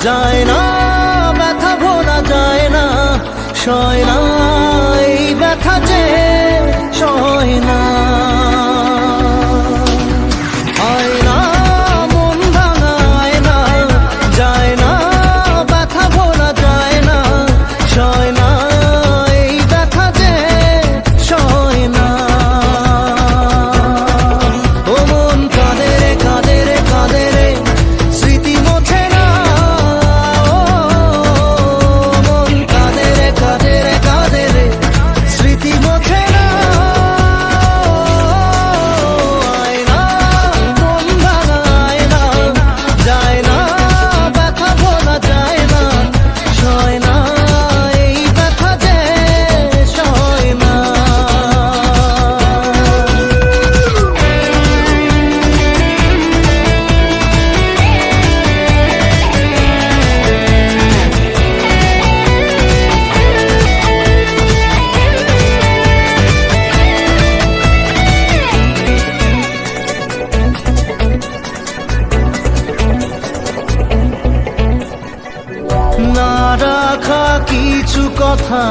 যায় না ব্যথা ভোলা যায় না, সয় না এই ব্যথা যে সয় না। আয় না মন ভাঙা আয় না, যায় না ব্যথা ভোলা যায় না, সয় না এই ব্যথা যে সয় না। ও মন কাঁদে রে কাঁদে রে কাঁদে রে, স্মৃতি মোছে না। ও মন কাঁদে রে কাঁদে রে কাঁদে রে, স্মৃতি মোছে না। আয় না মন ভাঙা আয় না, যায় না ব্যথা ভোলা যায় না, সয় না এই ব্যথা যে সয় না। না রাখা কিছু কথা,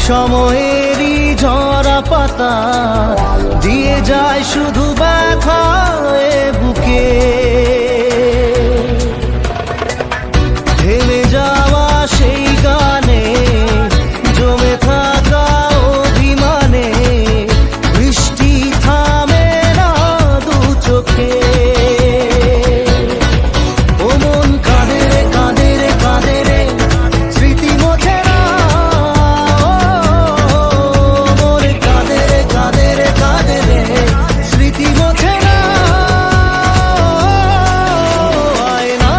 সময়েরই ঝরা পাতা, দিয়ে যায় শুধু ব্যথা এ বুকে। থেমে যাওয়া সেই গানে, জমে থাকা অভিমানে, বৃষ্টি থামে না দু চোখে। ও মন কাঁদে রে কাঁদে রে কাঁদে রে, স্মৃতি মোছে না। ও মন কাঁদে রে কাঁদে রে কাঁদে রে, স্মৃতি মোছে না। আয় না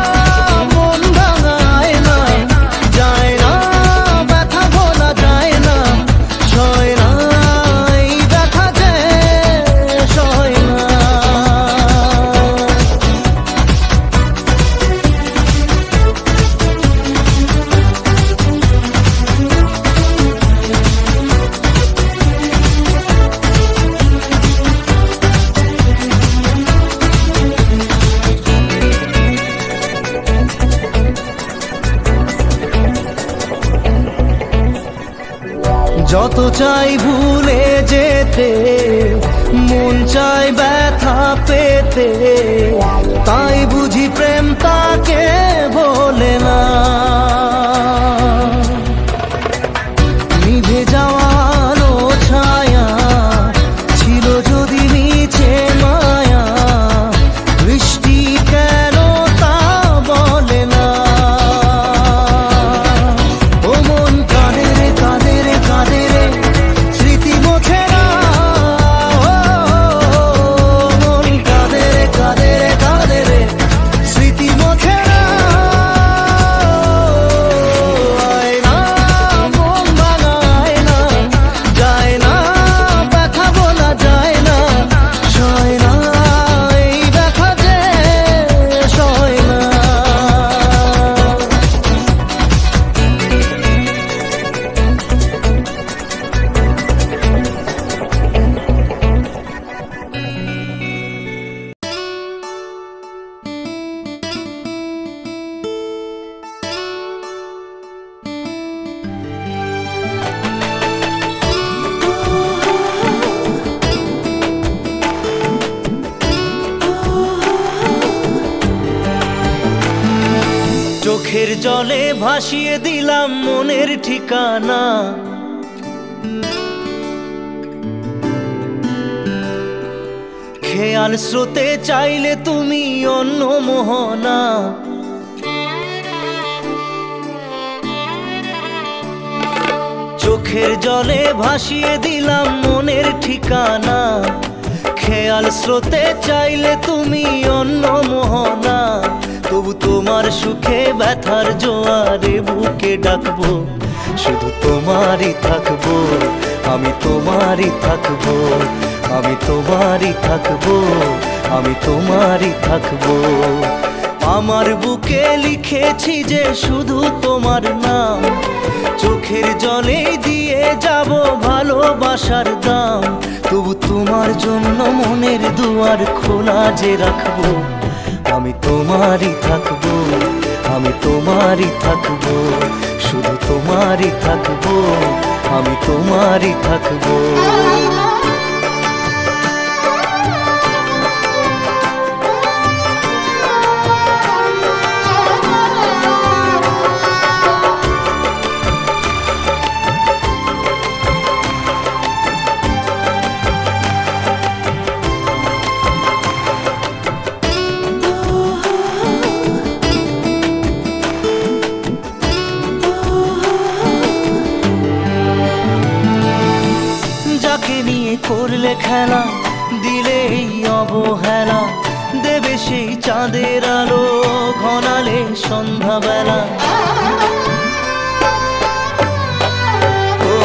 মন ভাঙা আয় না, যায় না ব্যথা ভোলা যায় না, সয় না এই ব্যথা যে সয় না। যত চাই ভুলে যেতে, মন চাই ব্যথা পেতে, তাই বুঝি প্রেম তাকে বলে না। নিভে যাওয়া আলো ছায়া ছিল যদি মিছে মায়া, বৃষ্টি কেন তা বলে না। ও মন কাঁদে রে কাঁদে রে কাঁদে রে, স্মৃতি মোছে না। ও মন কাঁদে রে কাঁদে রে কাঁদে রে, স্মৃতি মোছে না। আয় না মন ভাঙা আয় না, যায় না ব্যথা বলা যায় না, সয় না এই ব্যথা যে সয় না। চোখের জলে ভাসিয়ে দিলাম মনের ঠিকানা, খেয়াল স্রোতে চাইলে তুমি অন্য মোহনা। চোখের জলে ভাসিয়ে দিলাম মনের ঠিকানা, খেয়াল স্রোতে চাইলে তুমি অন্য মোহনা। তবু তোমার সুখে ব্যথার জোয়ারে বুকে ডাকবো, শুধু তোমারই থাকবো, আমি তোমারই থাকবো, আমি তোমারই থাকবো, আমি তোমারই থাকবো। আমার বুকে লিখেছি যে শুধু তোমার নাম, চোখের জলে দিয়ে যাব ভালোবাসার দাম। তবু তোমার জন্য মনের দুয়ার খোলা যে রাখবো, আমি তোমারই থাকবো, আমি তোমারই থাকবো, শুধু তোমারই থাকবো, আমি তোমারই থাকবো। যাকে নিয়ে করলে খেলা, দিলে এই অবহেলা, দেবে সেই চাঁদের আলো ঘনালে সন্ধ্যাবেলা।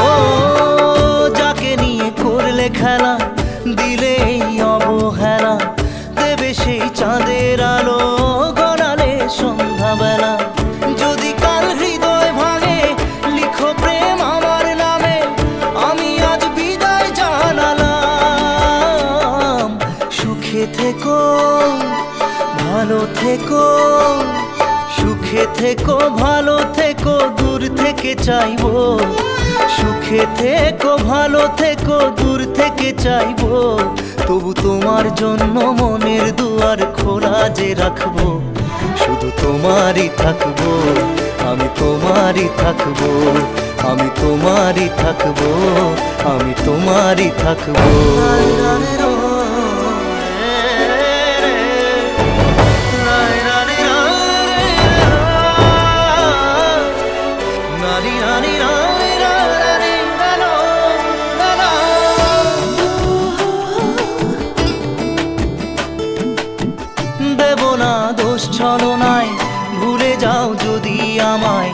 ও যাকে নিয়ে করলে খেলা, দিলে এই অবহেলা, দেবে সেই চাঁদের আলো ঘনালে সন্ধ্যাবেলা। যদি কাল হৃদয় ভাঙে, লিখো প্রেম আমার নামে, আমি আজ বিদায় জানালাম। সুখে থেকো, ভালো থেকো, সুখে থেকো, ভালো থেকো, দূর থেকে চাইবো। সুখে থেকো, ভালো থেকো, দূর থেকে চাইবো। তবু তোমার জন্য মনের দুয়ার খোলা যে রাখবো, শুধু তোমারই থাকবো, আমি তোমারই থাকবো, আমি তোমারই থাকবো, আমি তোমারই থাকবো। দেব না দোষ ছলনায়, ভুলে যাও যদি আমায়,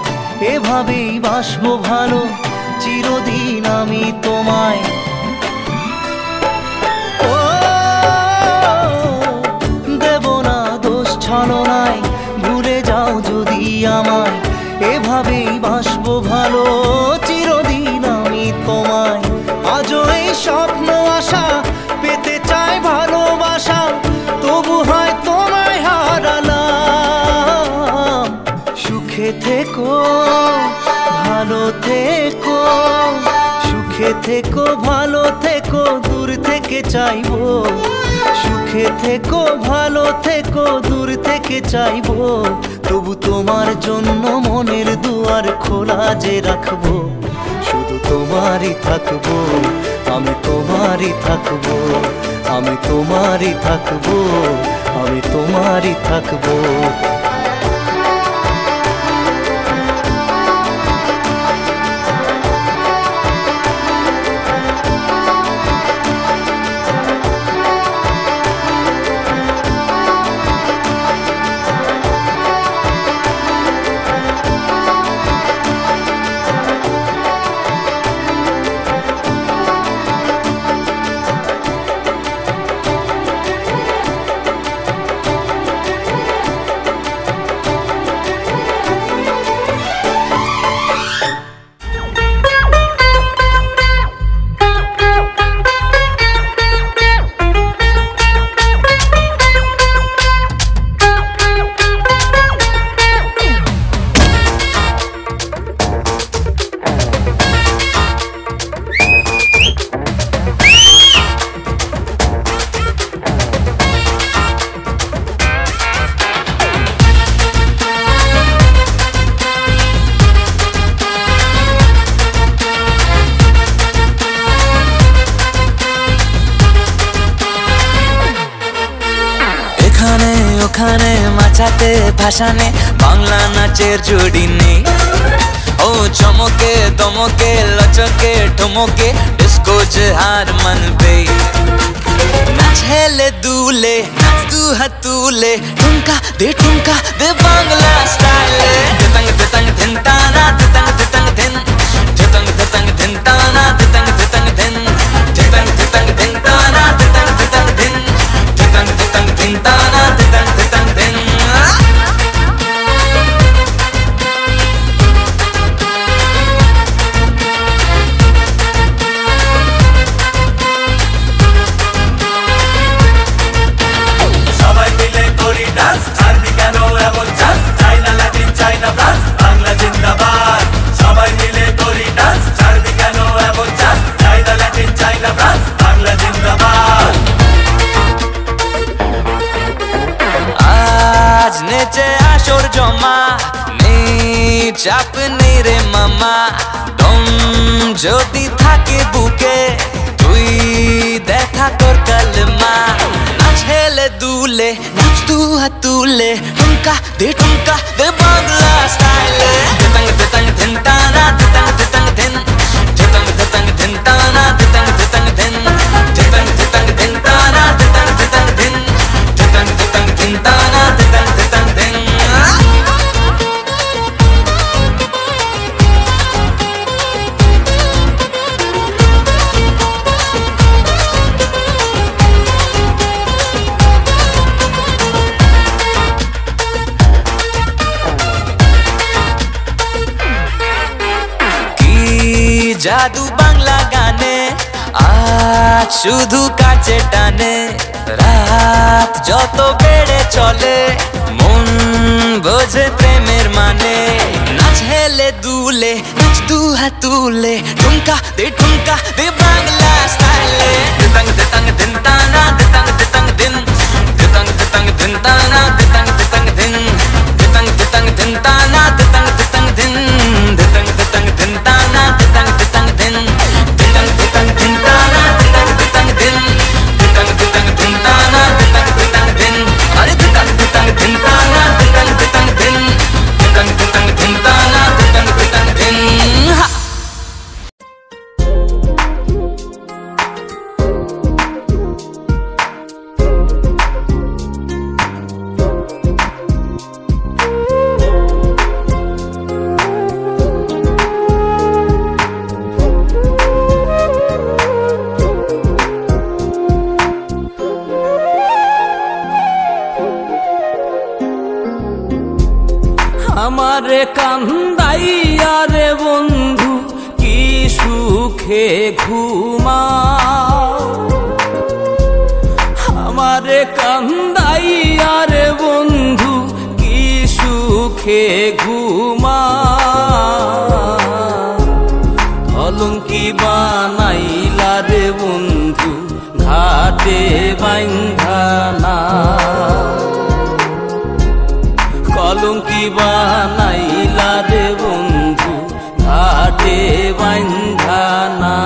এভাবেই বাসবো ভালো চিরদিন আমি তোমায়। ও দেব না দোষ ছলনায়, ভুলে যাও যদি আমায়, এভাবেই বাসবো ভালো চিরদিন আমি তোমায়। আজও এই স্বপ্ন আশা, পেতে চাই ভালোবাসা, তবু হয় তোমায় হারালাম। সুখে থেকো, ভালো থেকো, সুখে থেকো, ভালো থেকো, দূর থেকে চাইবো। সুখে থেকো, ভালো থেকো, দূর থেকে চাইবো। তবু তোমার জন্য মনের দুয়ার খোলা যে রাখবো, শুধু তোমারই থাকবো, আমি তোমারই থাকবো, আমি তোমারই থাকবো, আমি তোমারই থাকবো। ওখানে মাচাতে ভাসানে বাংলা নাচের জুড়ি নেই। ও চমকে দমকে লচকে ঠমকে ডিস্কো হার মানবে। নাচ হেলে দুলে নাচ দু হাত তুলে ঠুমকা দে বাংলা স্টাইলে। দিতং দিতং ধিন তানা দিতং দিতং ধিন দিতং দিতং ধিন তানা দিতং দিতং ধিন দিতং দিতং ধিন তানা দিতং দিতং ধিন দিতং দিতং ধিন তানা দিতং দিতং ধিন। সবাই মিলে করি ডান্স, ছাড়বি কেন এমন চান্স, চাই না লাগে নেচে আসর জমা, নেই চাপ নেই রে মামা। দম যদি থাকে বুকে তুই দেখা তোর কালমা। নাচ হেলে দুলে নাচ দু হাত তুলে, ঠুমকা দে বাংলা স্টাইলে। দিতাং দিতাং ধিন টানা দিতাং দিতাং ধিন, দিতাং দিতাং ধিন টানা দিতাং দিতাং ধিন, দিতাং দিতাং ধিন টানা দিতাং দিতাং ধিন, দিতাং দিতাং ধিন টানা দিতাং দিতাং ধিন। জাদু বাংলা গানে আজ শুধু কাছে টানে। রাত যত বেড়ে চলে মন বোঝে প্রেমের মানে। নাচ হেলে দুলে নাচ দু হাত তুলে, ঠুমকা দে বাংলা স্টাইলে। দিতাং দিতাং ধিন টানা দিতাং দিতাং ধিন, দিতাং দিতাং ধিন টানা দিতাং দিতাং ধিন, দিতাং দিতাং ধিন টানা দিতাং দিতাং ধিন, দিতাং দিতাং ধিন টানা দিতাং দিতাং ধিন, দিতাং দিতাং ধিন টানা দিতাং দিতাং ধিন, দিতাং দিতাং ধিন টানা দিতাং দিতাং ধিন। আরে দিতাং দিতাং ধিন টানা দিতাং দিতাং ধিন, দিতাং দিতাং ধিন টানা দিতাং দিতাং ধিন। আমারে কান্দাইয়া রে বন্ধু কি সুখে ঘুমা, আমারে কান্দাইয়া রে বন্ধু কি সুখে ঘুমা। অলঙ্কি বানাইলা রে বন্ধু ঘাটে বাইন্ধানা, কলঙ্কি বানাইলা রে বন্ধু ঘাটে বান্ধানা।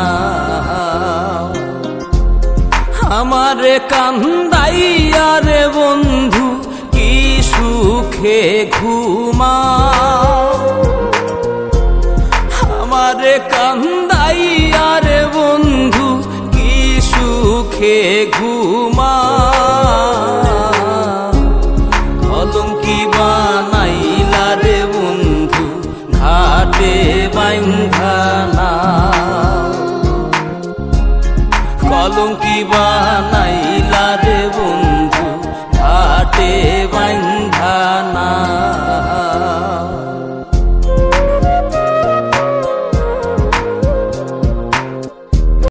আমারে কান্দাইয়া রে বন্ধু কি সুখে ঘুমা, আমারে কান্দাইয়া রে বন্ধু কি সুখে ঘুমা। অলঙ্কি বানাইলা রে বন্ধু ঘাটে বাইন্ধানা, কলঙ্কি বানাইলা রে বন্ধু ঘাটে বাইন্ধানা।